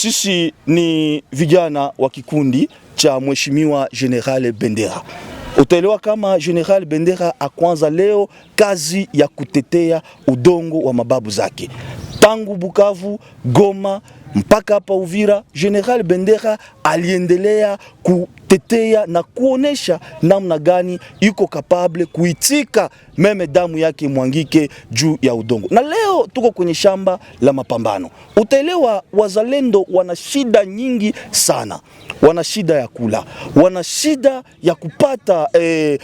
Sisi ni vijana wa kikundi cha Mheshimiwa General Bendera. Utaelewa kama General Bendera akwanza leo kazi ya kutetea udongo wa mababu zake. Tangu Bukavu, Goma, mpaka hapa Uvira, General Bendera aliendelea kutetea na kuonesha namna gani yuko kapable kuitika meme damu yake mwangike juu ya udongo. Na leo tuko kwenye shamba la mapambano. Utaelewa wazalendo wana shida nyingi sana. Wana shida ya kula, wana shida ya kupata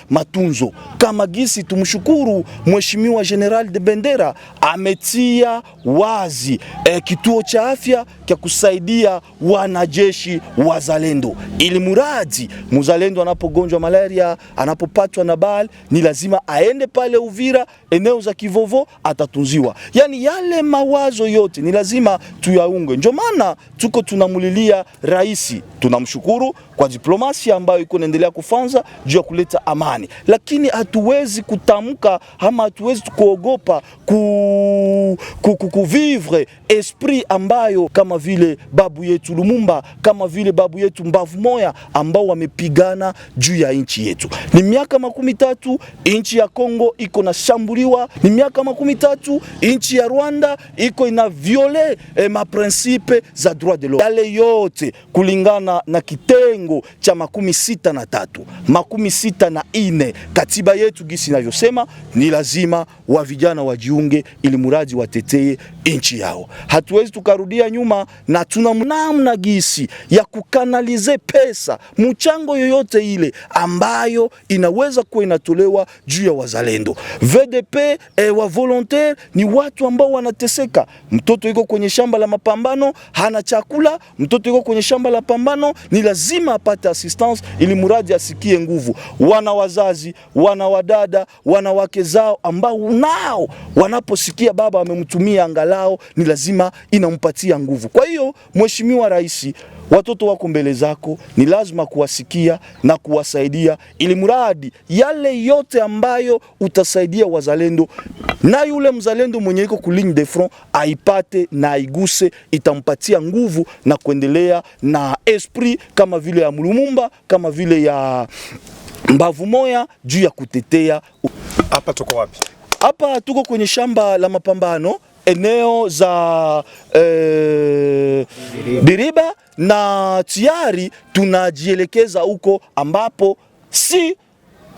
matunzo. Kama gisi tumshukuru Mheshimiwa General de Bendera ametia wazi kituo cha afya kia kusaidia wanajeshi wazalendo. Ili muradi muzalendo anapogonjwa malaria, anapopatwa na bali, ni lazima aende pale Uvira, eneo za Kivovo, atatunziwa. Yani yale mawazo yote ni lazima tuyaunge. Ndio maana tuko tunamulilia rais, tunamshukuru kwa diplomasia ambayo iko inaendelea kufanza juu ya kuleta amani. Lakini hatuwezi kutamka ama hatuwezi kuogopa kuvivre esprit ambayo kama vile babu yetu Lumumba, kama vile babu yetu Mbavu Moya ambao wamepigana juu ya nchi yetu. Ni miaka 13 nchi ya Kongo iko na shambuliwa, ni miaka 13 nchi ya Rwanda iko ina viole ma principe za droit de l'homme. Yale yote kulingana na kitengo cha 63, 64 katiba yetu gisi inavyosema, ni lazima wa vijana wajiunge ili muradi watetee nchi yao. Hatuwezi tukarudia nyuma, na tuna namna gisi ya kukanalize pesa, mchango yoyote ile ambayo inaweza kuwa inatolewa juu ya wazalendo. VDP wa volontaire ni watu ambao wanateseka. Mtoto yuko kwenye shamba la mapambano hana chakula, mtoto yuko kwenye shamba la pambano ni lazima apate assistance ili muradi asikie nguvu. Wana wazazi, wana wadada, wana wake zao ambao nao wanaposikia baba amemtumia angalao ni lazima inampatia nguvu. Kwa hiyo Mheshimiwa Rais, watoto wako mbele zako, ni lazima kuwasikia na kuwasaidia ili muradi yale yote ambayo utasaidia wazalendo, na yule mzalendo mwenye iko ku ligne de front aipate na aiguse, itampatia nguvu na kuendelea na esprit kama vile ya Lumumba, kama vile ya Mbavu Moya juu ya kutetea. Hapa tuko wapi? Hapa tuko kwenye shamba la mapambano, eneo za Biriba, na tayari tunajielekeza huko ambapo si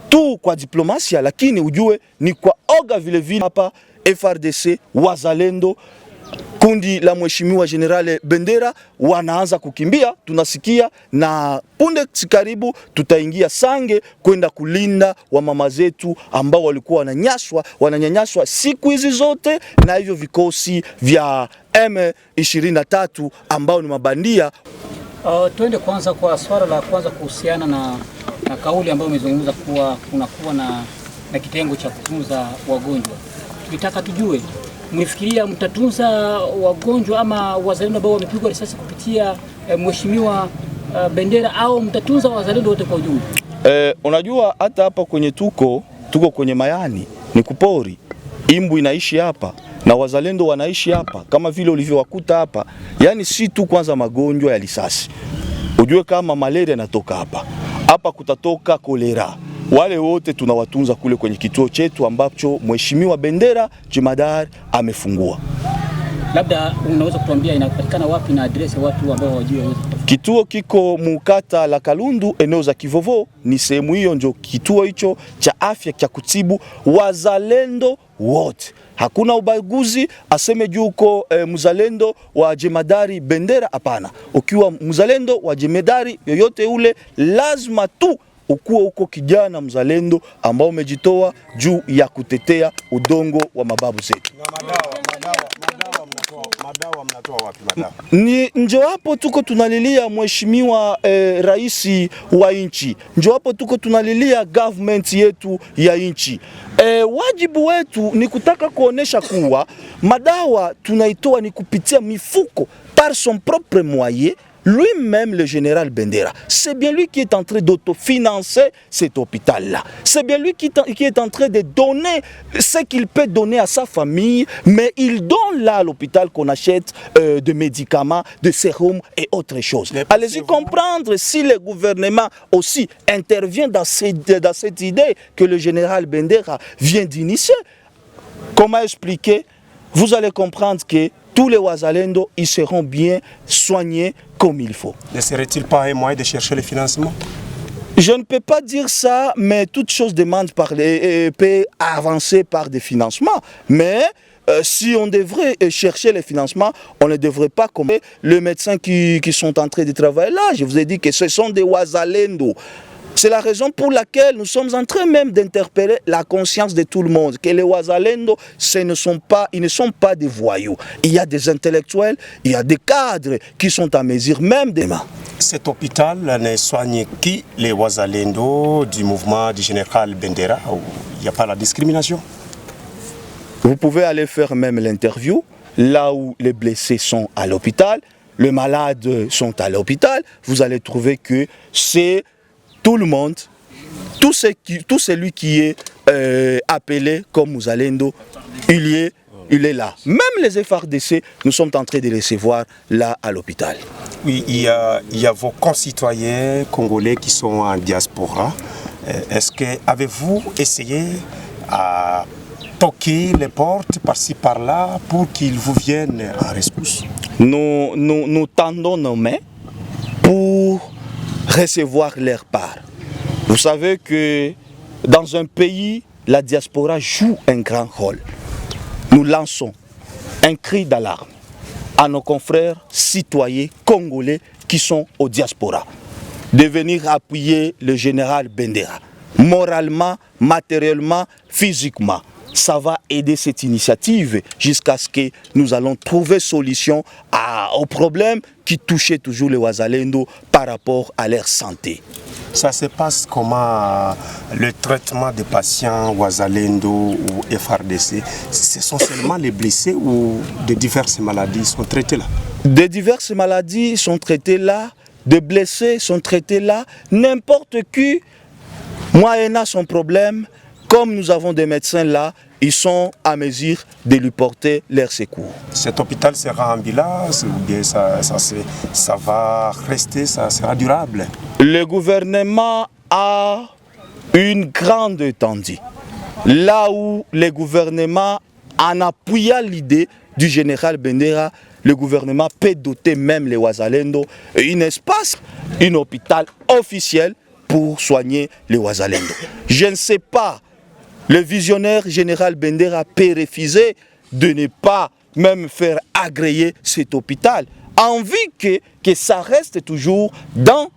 tu kwa diplomasia, lakini ujue ni kwa oga vile vile. Hapa FRDC wazalendo, kundi la Mheshimiwa General Bendera wanaanza kukimbia, tunasikia, na punde karibu tutaingia Sange kwenda kulinda wa mama zetu ambao walikuwa wananyanyaswa siku hizi zote na hivyo vikosi vya M23 ambao ni mabandia. Tuende kwanza kwa swala la kwanza kuhusiana na kauli ambayo umezungumza kuwa kunakuwa na kitengo cha kutunza wagonjwa. Tunataka tujue, mmefikiria mtatunza wagonjwa ama wazalendo ambao wamepigwa risasi kupitia Mheshimiwa Bendera, au mtatunza wazalendo wote kwa ujumla? Unajua hata hapa kwenye tuko kwenye mayani, ni kupori, imbu inaishi hapa na wazalendo wanaishi hapa kama vile ulivyowakuta hapa. Yani si tu kwanza magonjwa ya risasi, ujue kama malaria inatoka hapa, hapa kutatoka kolera. Wale wote tunawatunza kule kwenye kituo chetu ambacho Mheshimiwa Bendera jemadari amefungua. Labda unaweza kutuambia inapatikana wapi na address watu ambao wajue? Kituo kiko mukata la Kalundu, eneo za Kivovo. Ni sehemu hiyo ndio kituo hicho cha afya cha kutibu wazalendo wote. Hakuna ubaguzi aseme juu uko mzalendo wa jemadari Bendera, hapana. Ukiwa mzalendo wa jemadari yoyote ule, lazima tu ukuwa uko kijana mzalendo ambao umejitoa juu ya kutetea udongo wa mababu zetu. Na madawa mnatoa wapi madawa? Ni njo hapo tuko tunalilia Mheshimiwa rais wa nchi. Njo hapo tuko tunalilia government yetu ya nchi. Wajibu wetu ni kutaka kuonesha kuwa madawa tunaitoa ni kupitia mifuko par son propre moyen lui-même, le général Bendera, c'est bien lui qui est en train d'autofinancer cet hôpital-là. C'est bien lui qui est en train de donner ce qu'il peut donner à sa famille, mais il donne là à l'hôpital qu'on achète de médicaments, de sérums et autres choses. Allez-y comprendre si le gouvernement aussi intervient dans cette idée que le général Bendera vient d'initier. Comment expliquer? Vous allez comprendre que tous les Wazalendo, ils seront bien soignés comme il faut. Ne serait-il pas un moyen de chercher le financement? Je ne peux pas dire ça, mais toute chose demande peut avancer par des financements. Mais si on devrait chercher les financements, on ne devrait pas comme les médecins qui sont en train de travailler là. Je vous ai dit que ce sont des Wazalendo. C'est la raison pour laquelle nous sommes en train même d'interpeller la conscience de tout le monde, que les Wazalendo, ils ne sont pas des voyous. Il y a des intellectuels, il y a des cadres qui sont à mesure même des mains. Cet hôpital ne soigne qui? Les Wazalendo du mouvement du général Bendera, où il n'y a pas la discrimination? Vous pouvez aller faire même l'interview, là où les blessés sont à l'hôpital, les malades sont à l'hôpital, vous allez trouver que c'est tout le monde, tout celui qui est appelé comme Wazalendo, il est là. Même les FARDC, nous sommes en train de les recevoir là à l'hôpital. Oui, il y a vos concitoyens congolais qui sont en diaspora. Est-ce que avez-vous essayé à toquer les portes par-ci par-là pour qu'ils vous viennent en rescousse? Nous tendons nos mains pour recevoir leur part. Vous savez que dans un pays, la diaspora joue un grand rôle. Nous lançons un cri d'alarme à nos confrères citoyens congolais qui sont aux diaspora de venir appuyer le général Bendera, moralement, matériellement, physiquement. Ça va aider cette initiative jusqu'à ce que nous allons trouver solution aux problèmes qui touchaient toujours les Wazalendo par rapport à leur santé. Ça se passe comment le traitement des patients Wazalendo ou FARDC? Ce sont seulement les blessés ou de diverses maladies sont traitées là? De diverses maladies sont traitées là, de blessés sont traités là, n'importe qui, moyennant son problème, comme nous avons des médecins là, ils sont à mesure de lui porter leur secours. Cet hôpital sera ambulant ou bien ça va rester, ça sera durable? Le gouvernement a une grande étendue. Là où le gouvernement, en appuyant l'idée du général Bendera, le gouvernement peut doter même les Wazalendo un espace, un hôpital officiel pour soigner les Wazalendo. Je ne sais pas. Le visionnaire général Bendera peut refuser de ne pas même faire agréer cet hôpital, envie que ça reste toujours dans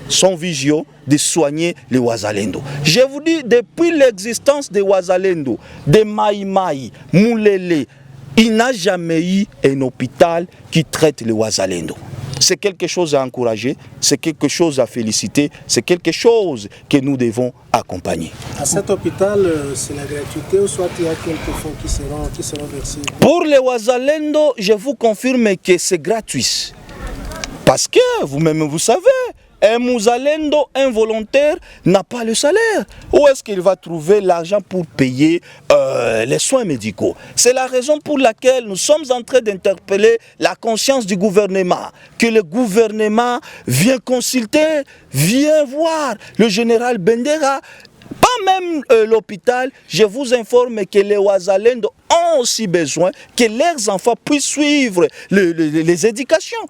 son vision de soigner les Wazalendo. Je vous dis, depuis l'existence des Wazalendo, des Maï Maï, Moulele, il n'a jamais eu un hôpital qui traite les Wazalendo. C'est quelque chose à encourager, c'est quelque chose à féliciter, c'est quelque chose que nous devons accompagner. À cet hôpital, c'est la gratuité ou soit il y a quelques fonds qui seront versés? Pour les Wazalendo, je vous confirme que c'est gratuit. Parce que vous-même, vous savez, un Wazalendo involontaire n'a pas le salaire. Où est-ce qu'il va trouver l'argent pour payer les soins médicaux? C'est la raison pour laquelle nous sommes en train d'interpeller la conscience du gouvernement. Que le gouvernement vient consulter, vient voir le général Bendera. Pas même l'hôpital, je vous informe que les Wazalendo ont aussi besoin que leurs enfants puissent suivre les éducations.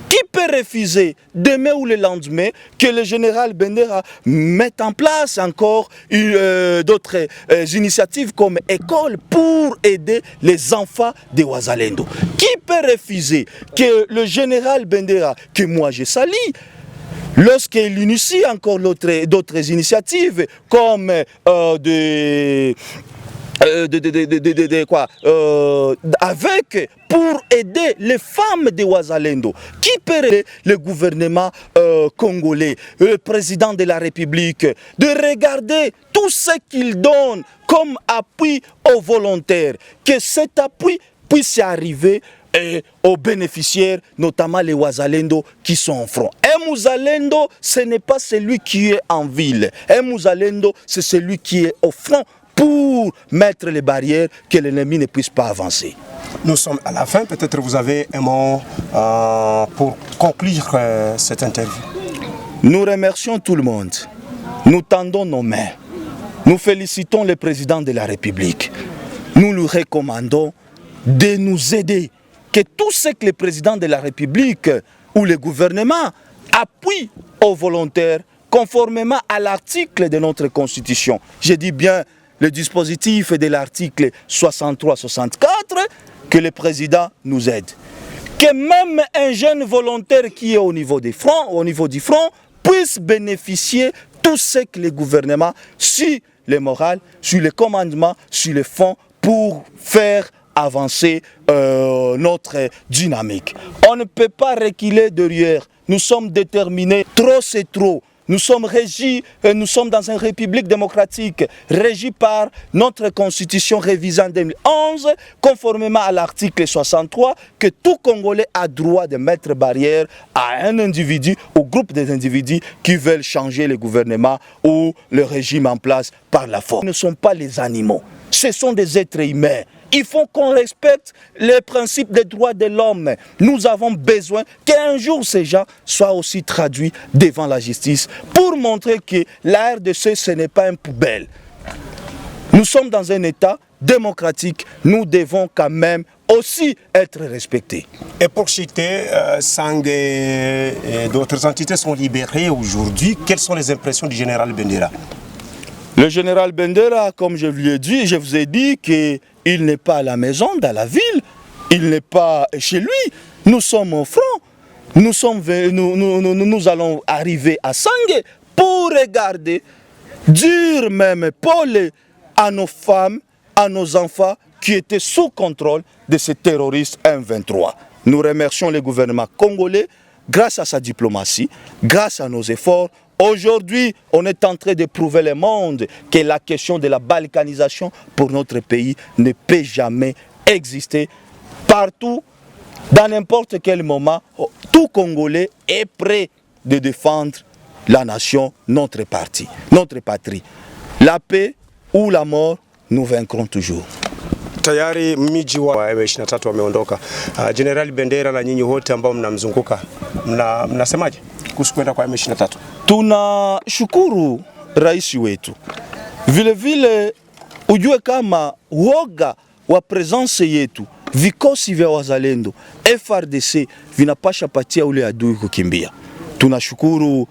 Qui peut refuser demain ou le lendemain que le général Bendera mette en place encore d'autres initiatives comme école pour aider les enfants des Wazalendo? Qui peut refuser que le général Bendera, que moi je salue, lorsqu'il initie encore d'autres initiatives comme avec pour aider les femmes de Wazalendo, qui peut aider le gouvernement congolais, le président de la République, de regarder tout ce qu'il donne comme appui aux volontaires, que cet appui puisse arriver et aux bénéficiaires, notamment les Wazalendo qui sont en front. Un Mouzalendo, ce n'est pas celui qui est en ville. Un Mouzalendo, c'est celui qui est au front pour mettre les barrières que l'ennemi ne puisse pas avancer. Nous sommes à la fin, peut-être vous avez un mot pour conclure cette interview. Nous remercions tout le monde. Nous tendons nos mains. Nous félicitons le président de la République. Nous lui recommandons de nous aider. Que tout ce que le président de la République ou le gouvernement appuie aux volontaires conformément à l'article de notre Constitution. Je dis bien le dispositif de l'article 63-64, que le président nous aide. Que même un jeune volontaire qui est au niveau du front, puisse bénéficier tout ce que le gouvernement, sur le moral, sur le commandement, sur le fond, pour faire avancer notre dynamique. On ne peut pas reculer derrière. Nous sommes déterminés. Trop c'est trop. Nous sommes régis, nous sommes dans une république démocratique régie par notre constitution révisée en 2011, conformément à l'article 63, que tout Congolais a droit de mettre barrière à un individu ou groupe des individus qui veulent changer le gouvernement ou le régime en place par la force. Ce ne sont pas les animaux, ce sont des êtres humains. Il faut qu'on respecte les principes des droits de l'homme. Nous avons besoin qu'un jour ces gens soient aussi traduits devant la justice pour montrer que la RDC, ce n'est pas une poubelle. Nous sommes dans un État démocratique. Nous devons quand même aussi être respectés. Et pour citer, Sang et d'autres entités sont libérées aujourd'hui. Quelles sont les impressions du général Bendera? Le général Bendera, comme je vous ai dit qu'il n'est pas à la maison, dans la ville, il n'est pas chez lui. Nous sommes au front. Nous allons arriver à Sangé pour regarder, dire même épaule à nos femmes, à nos enfants qui étaient sous contrôle de ces terroristes M23. Nous remercions le gouvernement congolais, grâce à sa diplomatie, grâce à nos efforts. Aujourd'hui, on est en train de prouver le monde que la question de la balkanisation pour notre pays ne peut jamais exister. Partout, dans n'importe quel moment, tout Congolais est prêt de défendre la nation, notre patrie. La paix ou la mort, nous vaincrons toujours. Tayari miji wa M23 wameondoka. General Bendera na nyinyi wote ambao mnamzunguka, mnasemaje kuhusu kwenda kwa M23? Tunashukuru rais wetu. Vile vile ujue kama woga wa presence yetu, vikosi vya wazalendo, FRDC vinapasha patia ule adui kukimbia. Tunashukuru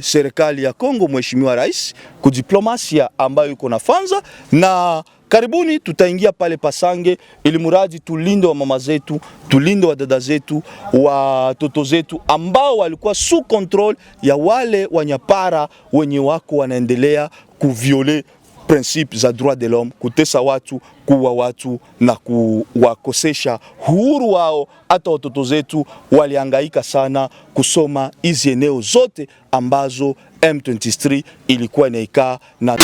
serikali ya Kongo, mheshimiwa rais, kudiplomasia ambayo iko nafanza, na karibuni tutaingia pale Pasange ili muradi tulinde wa mama zetu, tulinde wa dada zetu, watoto zetu ambao walikuwa sous control ya wale wanyapara wenye wako wanaendelea kuviole principe za droit de l'homme, kutesa watu, kuwa watu na kuwakosesha uhuru wao. Hata watoto zetu walihangaika sana kusoma hizi eneo zote ambazo M23 ilikuwa inaikaa na